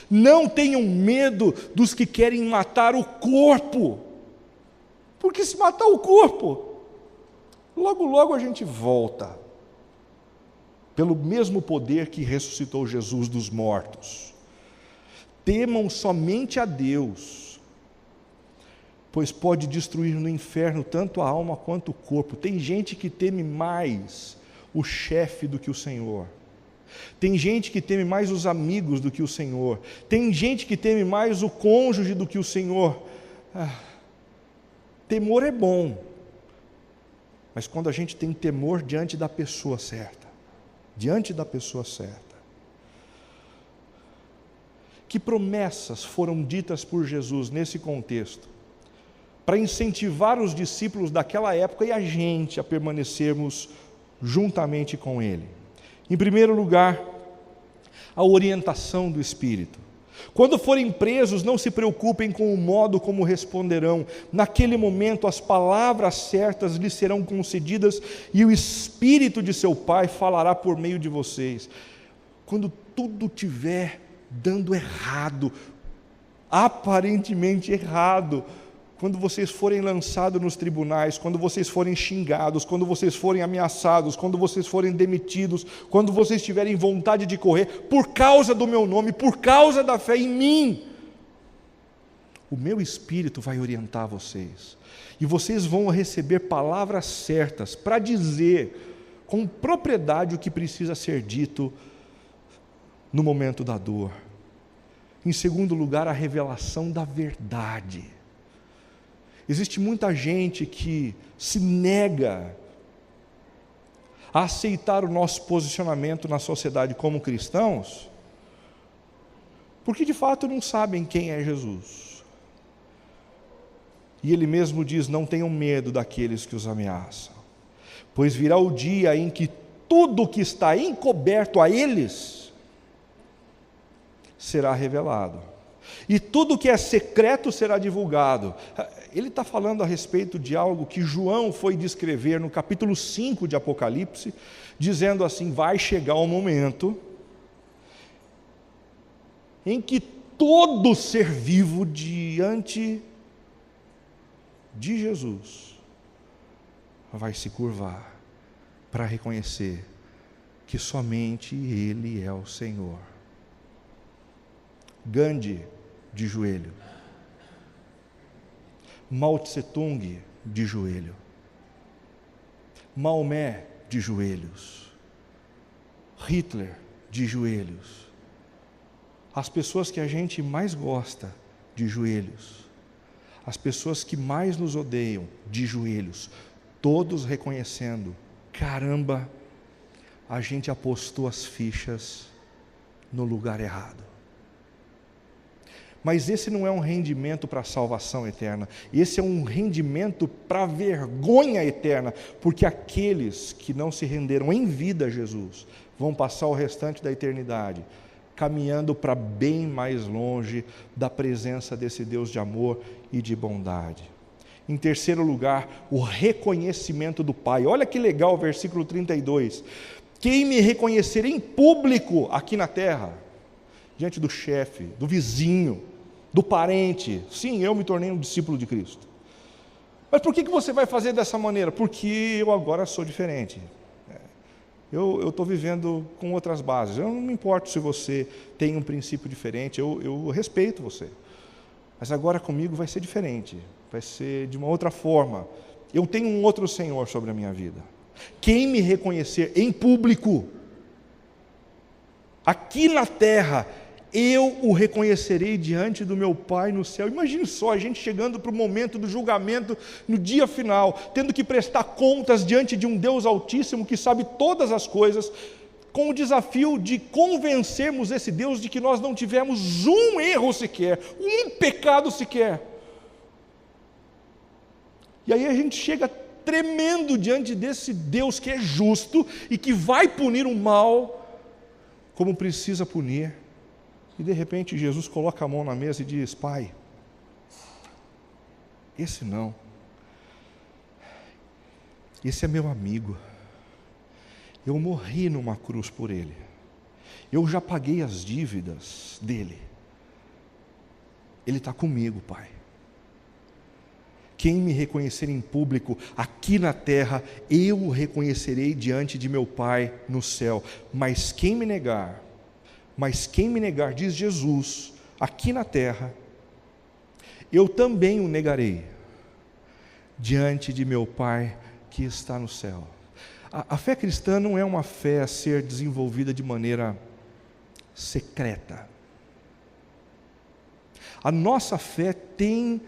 Não tenham medo dos que querem matar o corpo. Porque se matar o corpo, logo logo a gente volta. Pelo mesmo poder que ressuscitou Jesus dos mortos. Temam somente a Deus, pois pode destruir no inferno tanto a alma quanto o corpo. Tem gente que teme mais o chefe do que o Senhor. Tem gente que teme mais os amigos do que o Senhor. Tem gente que teme mais o cônjuge do que o Senhor. Temor é bom, mas quando a gente tem temor diante da pessoa certa, Que promessas foram ditas por Jesus nesse contexto, para incentivar os discípulos daquela época e a gente a permanecermos juntamente com Ele? Em primeiro lugar, a orientação do Espírito. Quando forem presos, não se preocupem com o modo como responderão. Naquele momento, as palavras certas lhes serão concedidas e o Espírito de seu Pai falará por meio de vocês. Quando tudo estiver dando errado, aparentemente errado, quando vocês forem lançados nos tribunais, quando vocês forem xingados, quando vocês forem ameaçados, quando vocês forem demitidos, quando vocês tiverem vontade de correr, por causa do meu nome, por causa da fé em mim, o meu Espírito vai orientar vocês, e vocês vão receber palavras certas para dizer com propriedade o que precisa ser dito no momento da dor. Em segundo lugar, a revelação da verdade. Existe muita gente que se nega a aceitar o nosso posicionamento na sociedade como cristãos, porque de fato não sabem quem é Jesus. E Ele mesmo diz, não tenham medo daqueles que os ameaçam, pois virá o dia em que tudo que está encoberto a eles será revelado, e tudo que é secreto será divulgado. Ele está falando a respeito de algo que João foi descrever no capítulo 5 de Apocalipse, dizendo assim, vai chegar o momento em que todo ser vivo diante de Jesus vai se curvar para reconhecer que somente Ele é o Senhor. Gandhi de joelho, Mao Tse Tung de joelho, Maomé de joelhos, Hitler de joelhos. As pessoas que a gente mais gosta, de joelhos. As pessoas que mais nos odeiam, de joelhos. Todos reconhecendo: caramba, a gente apostou as fichas no lugar errado. Mas esse não é um rendimento para a salvação eterna. Esse é um rendimento para a vergonha eterna. Porque aqueles que não se renderam em vida a Jesus vão passar o restante da eternidade caminhando para bem mais longe da presença desse Deus de amor e de bondade. Em terceiro lugar, o reconhecimento do Pai. Olha que legal o versículo 32. Quem me reconhecer em público aqui na terra, diante do chefe, do vizinho, do parente, sim, eu me tornei um discípulo de Cristo. Mas por que você vai fazer dessa maneira? Porque eu agora sou diferente. Eu estou vivendo com outras bases. Eu não me importo se você tem um princípio diferente, eu respeito você. Mas agora comigo vai ser diferente, vai ser de uma outra forma. Eu tenho um outro Senhor sobre a minha vida. Quem me reconhecer em público, aqui na terra, eu o reconhecerei diante do meu Pai no céu. Imagine só, a gente chegando para o momento do julgamento, no dia final, tendo que prestar contas diante de um Deus Altíssimo que sabe todas as coisas, com o desafio de convencermos esse Deus de que nós não tivemos um erro sequer, um pecado sequer. E aí a gente chega tremendo diante desse Deus que é justo e que vai punir o mal como precisa punir. E de repente Jesus coloca a mão na mesa e diz: Pai, esse não, esse é meu amigo, eu morri numa cruz por ele, eu já paguei as dívidas dele, ele está comigo, Pai. Quem me reconhecer em público aqui na terra, eu o reconhecerei diante de meu Pai no céu. Mas quem me negar, diz Jesus, aqui na terra, eu também o negarei diante de meu Pai que está no céu. A fé cristã não é uma fé a ser desenvolvida de maneira secreta. A nossa fé tem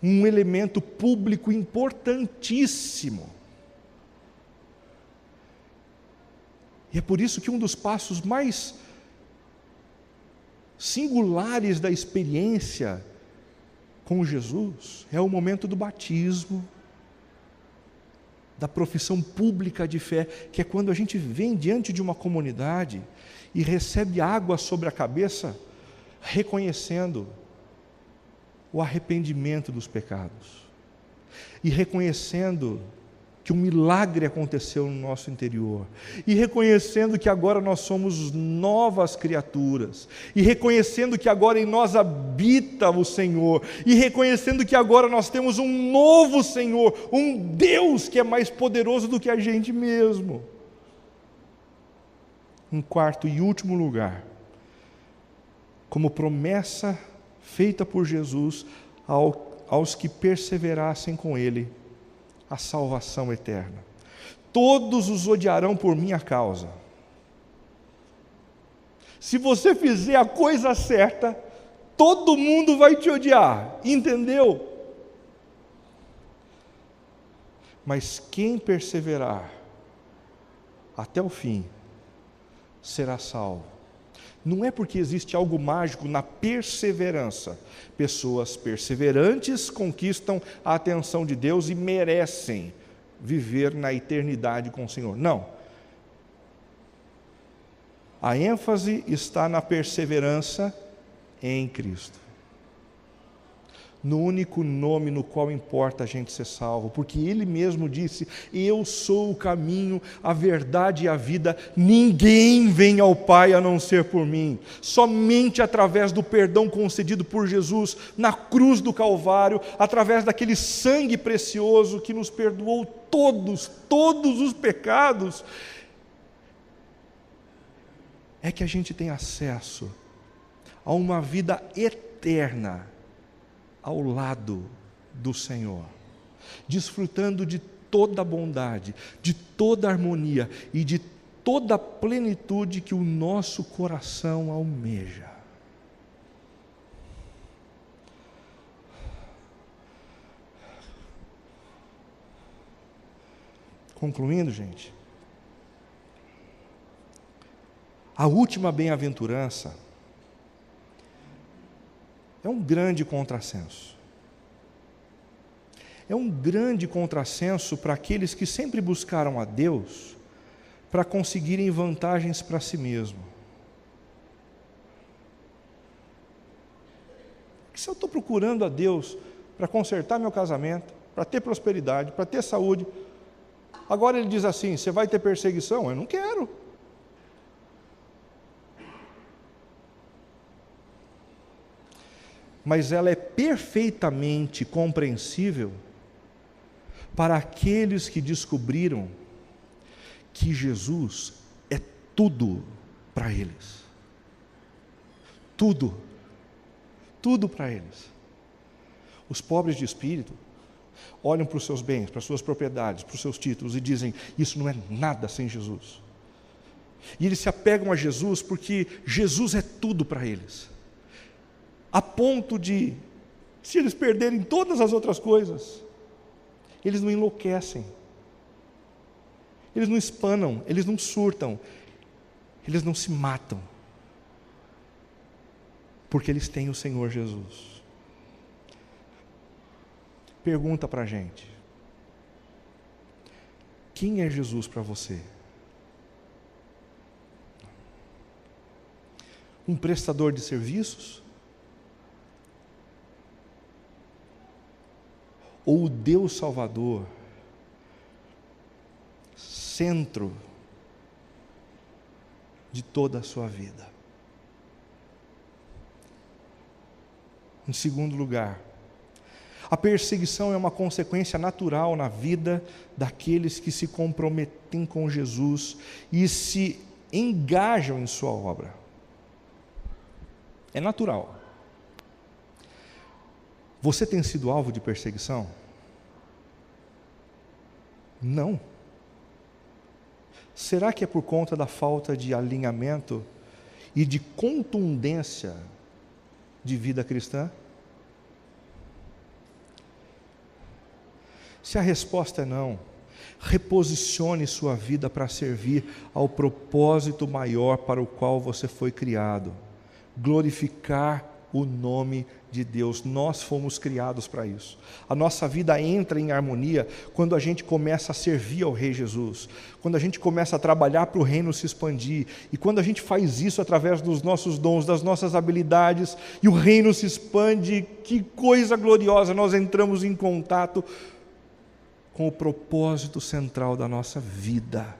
um elemento público importantíssimo. E é por isso que um dos passos mais singulares da experiência com Jesus é o momento do batismo, da profissão pública de fé, que é quando a gente vem diante de uma comunidade e recebe água sobre a cabeça, reconhecendo o arrependimento dos pecados e reconhecendo que um milagre aconteceu no nosso interior, e reconhecendo que agora nós somos novas criaturas, e reconhecendo que agora em nós habita o Senhor, e reconhecendo que agora nós temos um novo Senhor, um Deus que é mais poderoso do que a gente mesmo. Em quarto e último lugar, como promessa feita por Jesus aos que perseverassem com Ele, a salvação eterna. Todos os odiarão por minha causa. Se você fizer a coisa certa, todo mundo vai te odiar, entendeu? Mas quem perseverar até o fim será salvo. Não é porque existe algo mágico na perseverança. Pessoas perseverantes conquistam a atenção de Deus e merecem viver na eternidade com o Senhor. Não. A ênfase está na perseverança em Cristo. No único nome no qual importa a gente ser salvo, porque Ele mesmo disse: eu sou o caminho, a verdade e a vida, ninguém vem ao Pai a não ser por mim, somente através do perdão concedido por Jesus na cruz do Calvário, através daquele sangue precioso que nos perdoou todos os pecados, é que a gente tem acesso a uma vida eterna ao lado do Senhor, desfrutando de toda a bondade, de toda a harmonia e de toda a plenitude que o nosso coração almeja. Concluindo, gente, a última bem-aventurança é um grande contrassenso. É um grande contrassenso para aqueles que sempre buscaram a Deus para conseguirem vantagens para si mesmo. Se eu estou procurando a Deus para consertar meu casamento, para ter prosperidade, para ter saúde, agora Ele diz assim: você vai ter perseguição? Eu não quero. Mas ela é perfeitamente compreensível para aqueles que descobriram que Jesus é tudo para eles. Tudo. Tudo para eles. Os pobres de espírito olham para os seus bens, para as suas propriedades, para os seus títulos e dizem: isso não é nada sem Jesus. E eles se apegam a Jesus porque Jesus é tudo para eles. A ponto de, se eles perderem todas as outras coisas, eles não enlouquecem, eles não espanam, eles não surtam, eles não se matam, porque eles têm o Senhor Jesus. Pergunta para a gente: quem é Jesus para você? Um prestador de serviços? Ou o Deus Salvador, centro de toda a sua vida? Em segundo lugar, a perseguição é uma consequência natural na vida daqueles que se comprometem com Jesus e se engajam em sua obra. É natural. Você tem sido alvo de perseguição? Não. Será que é por conta da falta de alinhamento e de contundência de vida cristã? Se a resposta é não, reposicione sua vida para servir ao propósito maior para o qual você foi criado: glorificar o nome de Deus. Nós fomos criados para isso. A nossa vida entra em harmonia quando a gente começa a servir ao Rei Jesus, quando a gente começa a trabalhar para o reino se expandir, e quando a gente faz isso através dos nossos dons, das nossas habilidades, e o reino se expande, que coisa gloriosa! Nós entramos em contato com o propósito central da nossa vida.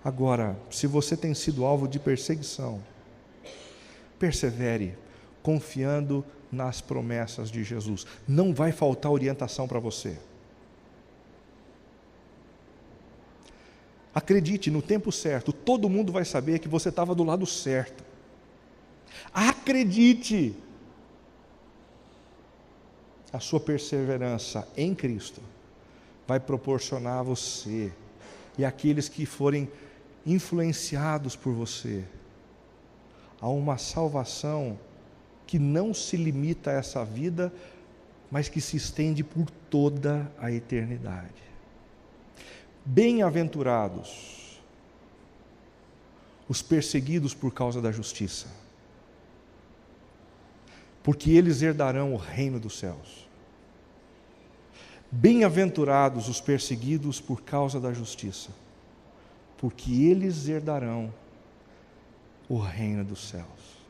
Agora, se você tem sido alvo de perseguição, persevere, confiando nas promessas de Jesus. Não vai faltar orientação para você. Acredite, no tempo certo, todo mundo vai saber que você estava do lado certo. Acredite! A sua perseverança em Cristo vai proporcionar a você e aqueles que forem influenciados por você a uma salvação que não se limita a essa vida, mas que se estende por toda a eternidade. Bem-aventurados os perseguidos por causa da justiça, porque eles herdarão o reino dos céus. Bem-aventurados os perseguidos por causa da justiça, porque eles herdarão o reino dos céus.